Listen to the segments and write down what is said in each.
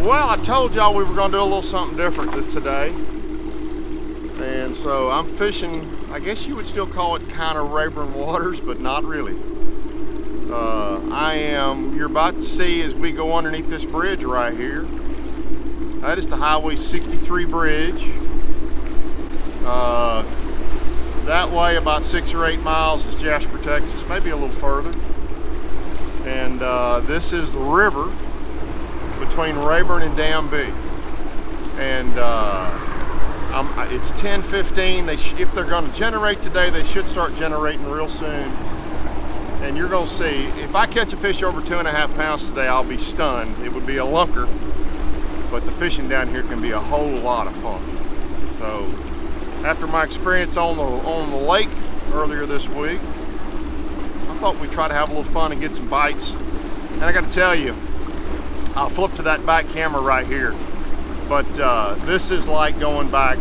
Well, I told y'all we were going to do a little something different today. And so I'm fishing, I guess you would still call it kind of Rayburn waters, but not really. You're about to see as we go underneath this bridge right here. That is the Highway 63 bridge. That way about 6 or 8 miles is Jasper, Texas, maybe a little further. And this is the river between Rayburn and Danby. And it's 10:15. If they're going to generate today, they should start generating real soon. And you're going to see, if I catch a fish over 2.5 pounds today, I'll be stunned. It would be a lunker, but the fishing down here can be a whole lot of fun. So after my experience on the lake earlier this week, I thought we'd try to have a little fun and get some bites. And I got to tell you, I'll flip to that back camera right here, but this is like going back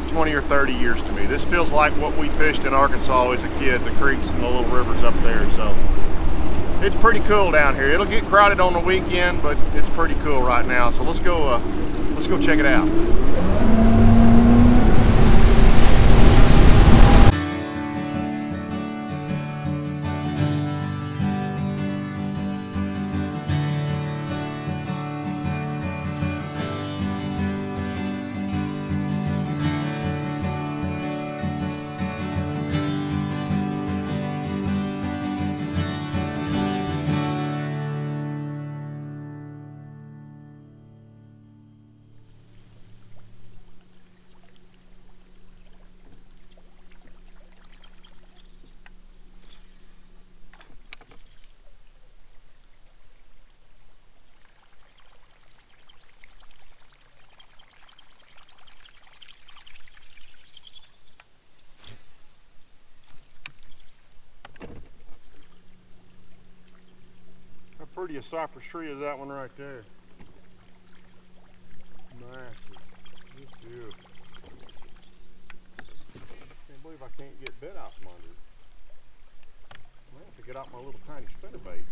20 or 30 years to me. This feels like what we fished in Arkansas as a kid, the creeks and the little rivers up there. So it's pretty cool down here. It'll get crowded on the weekend, but it's pretty cool right now. So let's go check it out. How pretty a cypress tree is that one right there? Massive. It's beautiful. Can't believe I can't get bit out from under it. I might have to get out my little tiny spinnerbait.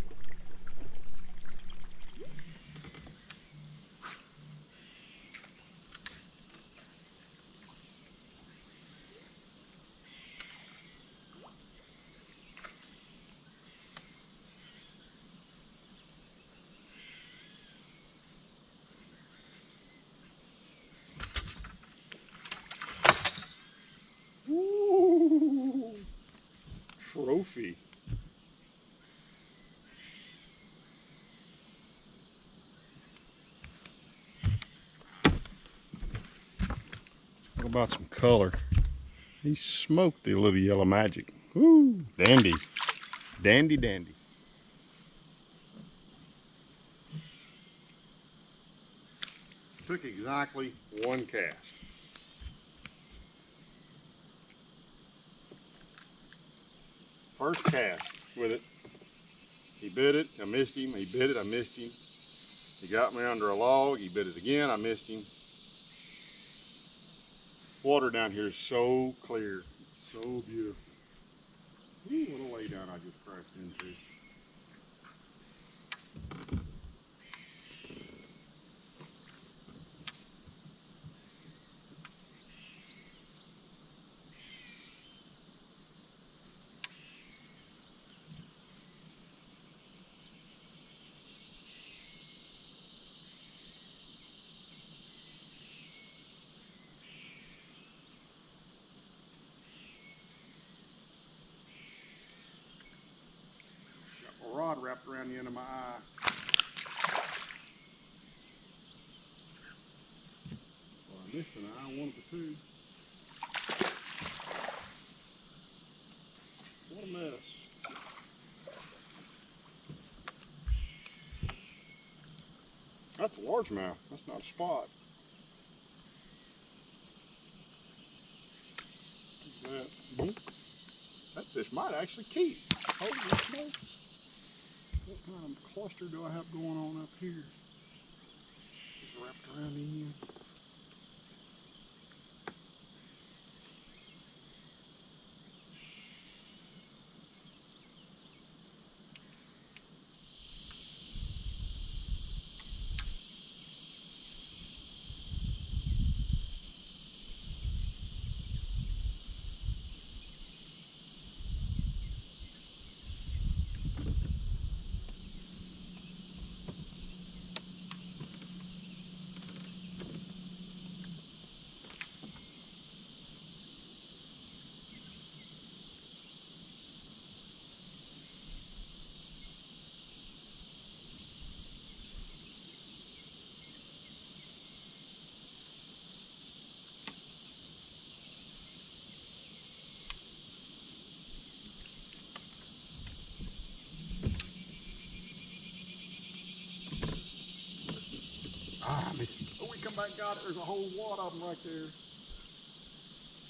Trophy. How about some color? He smoked the little yellow magic. Woo! Dandy. Dandy, dandy. Took exactly one cast. First cast with it. He bit it, I missed him. He bit it, I missed him. He got me under a log, he bit it again, I missed him. Water down here is so clear, so beautiful. Ooh, what a lay down I just crashed into. Rod wrapped around the end of my eye. Well, I missed an eye, one of the two. What a mess. That's a largemouth. That's not a spot. That fish might actually keep. Holy smokes. What kind of cluster do I have going on up here? It's wrapped around the end. We come back and got it. There's a whole wad of them right there.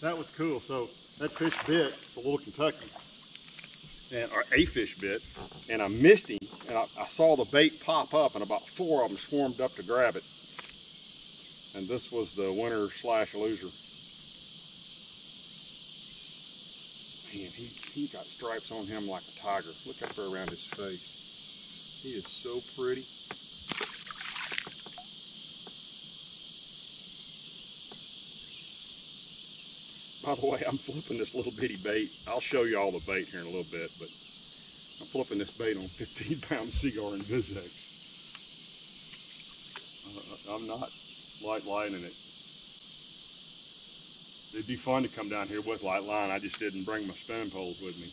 That was cool. So that fish bit the little Kentucky, or a fish bit, and I missed him, and I saw the bait pop up, and about 4 of them swarmed up to grab it. And this was the winner / loser. Man, he got stripes on him like a tiger. Look up there around his face. He is so pretty. By the way, I'm flipping this little bitty bait. I'll show you all the bait here in a little bit, but I'm flipping this bait on 15-pound Seaguar and Vizex. I'm not lighting it. It'd be fun to come down here with light line. I just didn't bring my spinning poles with me.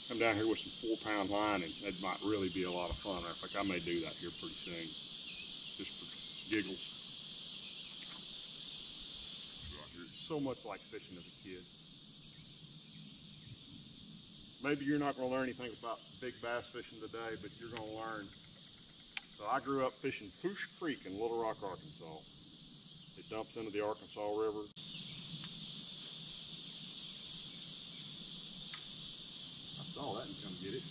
Come down here with some 4-pound line, and that might really be a lot of fun. In fact, I may do that here pretty soon, just for giggles. It's so much like fishing as a kid. Maybe you're not going to learn anything about big bass fishing today, but you're going to learn. So I grew up fishing Foosh Creek in Little Rock, Arkansas. It dumps into the Arkansas River. I saw that and come get it.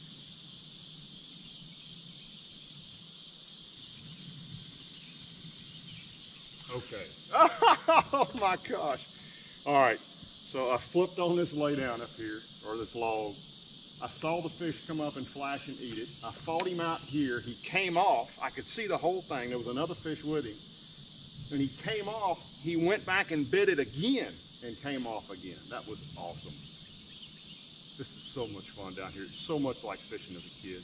Okay. Oh my gosh. All right. So I flipped on this lay down up here, or this log. I saw the fish come up and flash and eat it. I fought him out here. He came off. I could see the whole thing. There was another fish with him. When he came off, he went back and bit it again and came off again. That was awesome. This is so much fun down here. It's so much like fishing as a kid.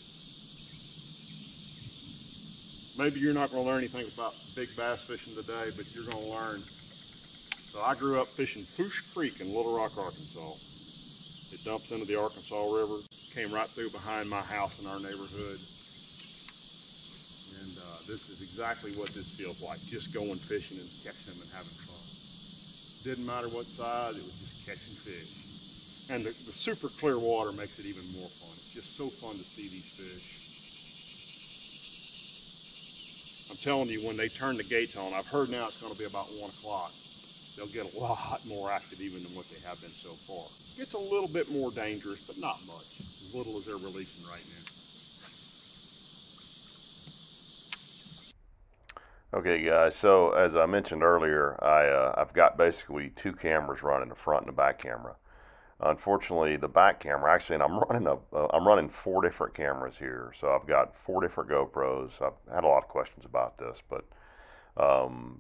Maybe you're not going to learn anything about big bass fishing today, but you're going to learn. So I grew up fishing Foosh Creek in Little Rock, Arkansas. It dumps into the Arkansas River, came right through behind my house in our neighborhood. And this is exactly what this feels like, just going fishing and catching them and having fun. Didn't matter what size, it was just catching fish. And the super clear water makes it even more fun. It's just so fun to see these fish. I'm telling you, when they turn the gates on, I've heard now it's going to be about 1 o'clock. They'll get a lot more active even than what they have been so far. It's a little bit more dangerous, but not much. As little as they're releasing right now. Okay guys, so as I mentioned earlier, I've got basically 2 cameras running, the front and the back camera. Unfortunately, the back camera, actually, and I'm running 4 different cameras here. So I've got 4 different GoPros. I've had a lot of questions about this, but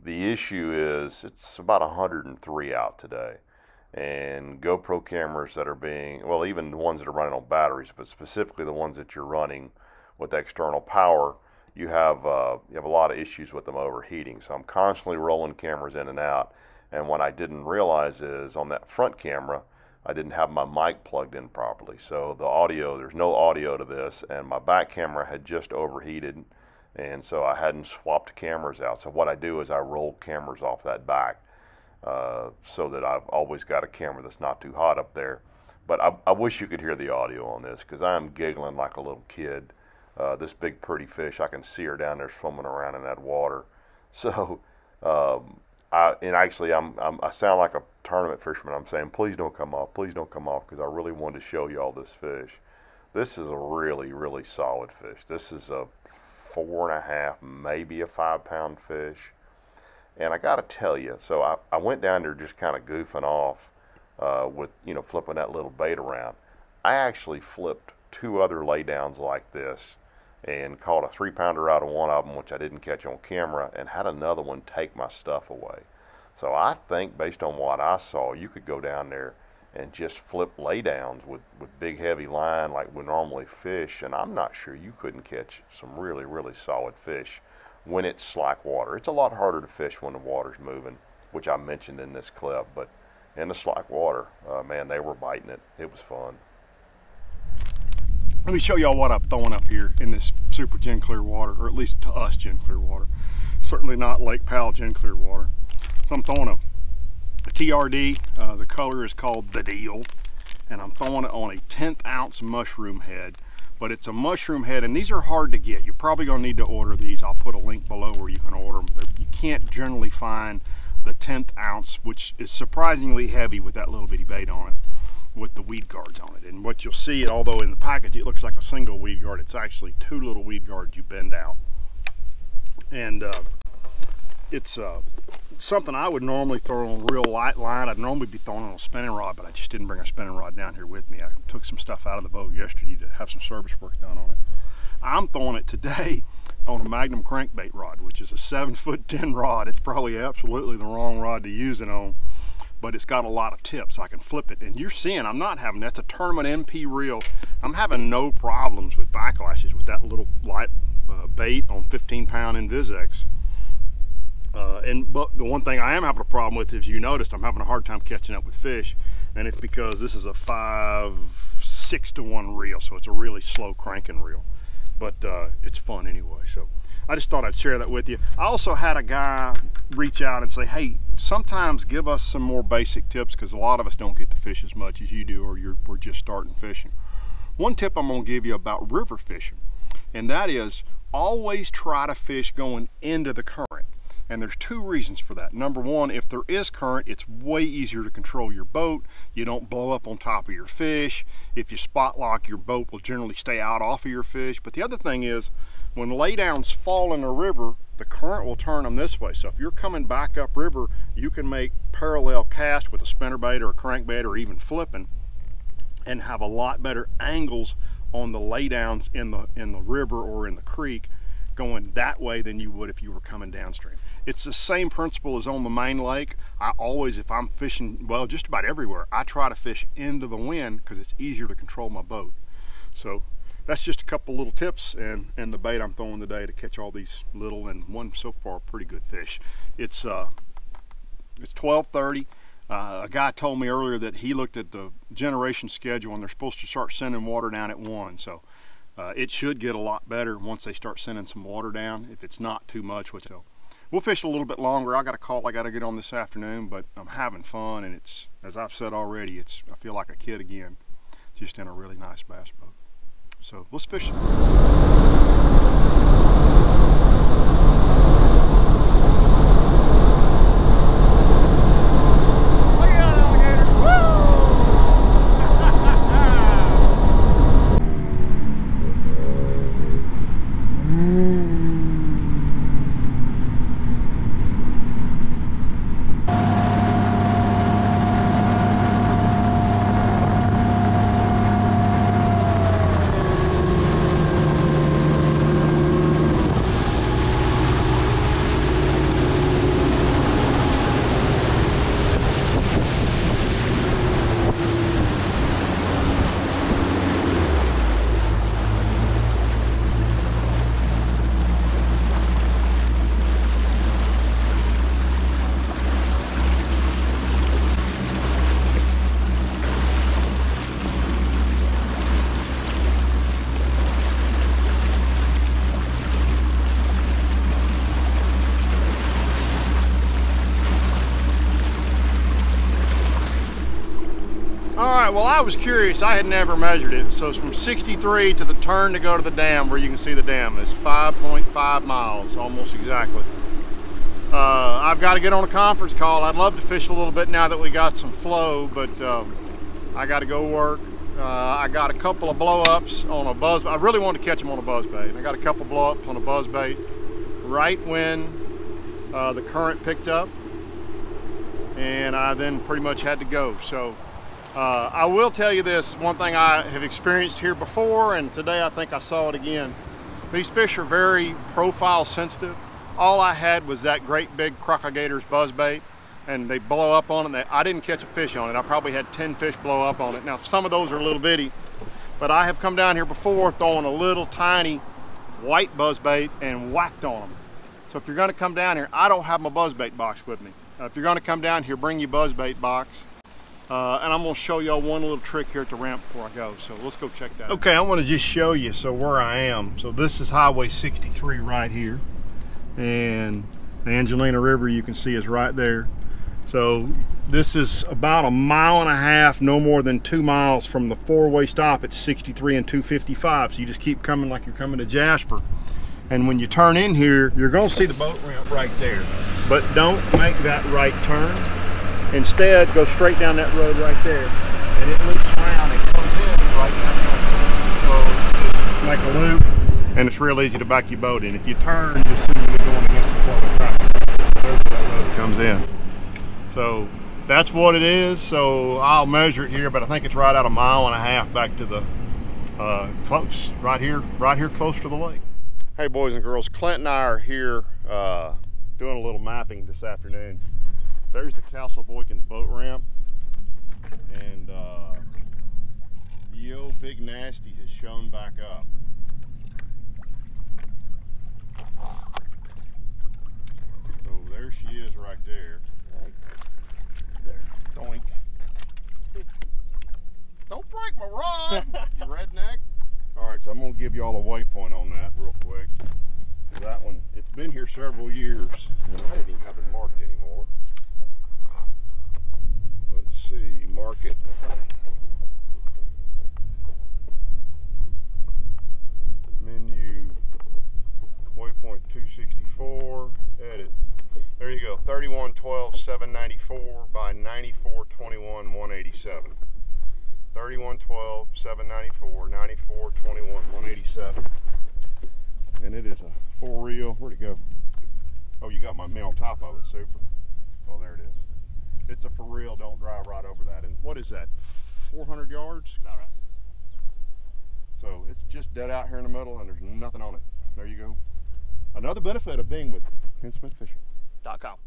the issue is it's about 103 out today. And GoPro cameras that are being, well, even the ones that are running on batteries, but specifically the ones that you're running with external power, you have a lot of issues with them overheating. So I'm constantly rolling cameras in and out. And what I didn't realize is on that front camera, I didn't have my mic plugged in properly. So the audio, there's no audio to this, and my back camera had just overheated, and so I hadn't swapped cameras out. So what I do is I roll cameras off that back so that I've always got a camera that's not too hot up there. But I wish you could hear the audio on this, because I'm giggling like a little kid. This big pretty fish, I can see her down there swimming around in that water. So I sound like a tournament fisherman. I'm saying, please don't come off, because I really wanted to show you all this fish. This is a really, really solid fish. This is a 4.5, maybe a 5-pound fish. And I got to tell you, so I went down there just kind of goofing off with, flipping that little bait around. I actually flipped 2 other laydowns like this and caught a 3-pounder out of one of them, which I didn't catch on camera, and had another one take my stuff away. So I think, based on what I saw, you could go down there and just flip laydowns with big heavy line like we normally fish, and I'm not sure you couldn't catch some really, really solid fish when it's slack water. It's a lot harder to fish when the water's moving, which I mentioned in this clip, but in the slack water, man, they were biting it. It was fun. Let me show y'all what I'm throwing up here in this super gin clear water, or at least to us gin clear water. Certainly not Lake Powell gin clear water. So I'm throwing a TRD, the color is called The Deal, and I'm throwing it on a 1/10 ounce mushroom head. But it's a mushroom head, and these are hard to get. You're probably gonna need to order these. I'll put a link below where you can order them. can't generally find the 1/10 ounce, which is surprisingly heavy with that little bitty bait on it, with the weed guards on it. And what you'll see, although in the package it looks like a single weed guard, it's actually 2 little weed guards you bend out. And it's something I would normally throw on real light line. I'd normally be throwing on a spinning rod, but I just didn't bring a spinning rod down here with me. I took some stuff out of the boat yesterday to have some service work done on it. I'm throwing it today on a Magnum crankbait rod, which is a 7'10" rod. It's probably absolutely the wrong rod to use it on, but it's got a lot of tips. I can flip it, and you're seeing I'm not having, that's a tournament MP reel. I'm having no problems with backlashes with that little light bait on 15-pound Invisex. But the one thing I am having a problem with, as you noticed, I'm having a hard time catching up with fish, and it's because this is a 5-6 to 1 reel, so it's a really slow cranking reel. But it's fun anyway, so I just thought I'd share that with you. I also had a guy reach out and say, hey, sometimes give us some more basic tips, because a lot of us don't get to fish as much as you do, or we're just starting fishing. One tip I'm going to give you about river fishing, and that is always try to fish going into the current. And there's 2 reasons for that. Number one, if there is current, it's way easier to control your boat. You don't blow up on top of your fish. If you spot lock, your boat will generally stay out off of your fish. But the other thing is, when laydowns fall in a river, the current will turn them this way. So if you're coming back up river, you can make parallel cast with a spinnerbait or a crankbait or even flipping, and have a lot better angles on the laydowns in the river or in the creek going that way than you would if you were coming downstream. It's the same principle as on the main lake. I always, if I'm fishing, well, just about everywhere, I try to fish into the wind because it's easier to control my boat. So that's just a couple little tips and the bait I'm throwing today to catch all these little, and one so far pretty good fish. It's 12:30. A guy told me earlier that he looked at the generation schedule and they're supposed to start sending water down at 1. So it should get a lot better once they start sending some water down, if it's not too much, which we'll fish a little bit longer. I got a call I got to get on this afternoon, but I'm having fun, and it's, as I've said already, I feel like a kid again, just in a really nice bass boat. So let's fish. Well, I was curious. I had never measured it. So it's from 63 to the turn to go to the dam, where you can see the dam. It's 5.5 miles, almost exactly. I've got to get on a conference call. I'd love to fish a little bit now that we got some flow, but I got to go work. I got a couple of blow-ups on a buzz. I really wanted to catch them on a buzzbait. I got a couple blow-ups on a buzzbait right when the current picked up, and I then pretty much had to go. So I will tell you this, one thing I have experienced here before, and today I think I saw it again. These fish are very profile sensitive. All I had was that great big Crocodigators buzzbait, and they blow up on it. I didn't catch a fish on it. I probably had 10 fish blow up on it. Now, some of those are a little bitty, but I have come down here before throwing a little tiny white buzzbait and whacked on them. So if you're gonna come down here, I don't have my buzzbait box with me. If you're gonna come down here, bring your buzzbait box. And I'm going to show y'all one little trick here at the ramp before I go. So let's go check that out. Okay, I want to just show you where I am. So this is Highway 63 right here. And the Angelina River, you can see, is right there. So this is about 1.5 miles, no more than 2 miles from the 4-way stop at 63 and 255. So you just keep coming like you're coming to Jasper. And when you turn in here, you're going to see the boat ramp right there. but don't make that right turn. Instead, go straight down that road right there, and it loops around and comes in right down there. So just make a loop, and it's real easy to back your boat in. If you turn, you'll see you're going against the flow of traffic. There's where that road comes in. So that's what it is. So I'll measure it here, but I think it's right out 1.5 miles back to the close, right here close to the lake. Hey boys and girls, Clint and I are here doing a little mapping this afternoon. There's the Cassel Boykins boat ramp, and Yo Big Nasty has shown back up. So there she is right there. There, doink. Don't break my rod, you redneck. All right, so I'm gonna give you all a waypoint on that real quick. That one, it's been here several years, and I didn't even have it marked anymore. Let's see, mark it. Menu, waypoint 264, edit. There you go, 3112-794 by 9421-187. 3112-794, 9421-187. And it is a full reel. Where'd it go? Oh, you got my mail top of it, super. Oh, there it is. It's a for real, don't drive right over that. And what is that, 400 yards? All right. So it's just dead out here in the middle and there's nothing on it. There you go. Another benefit of being with Ken Smith Fishing. .com.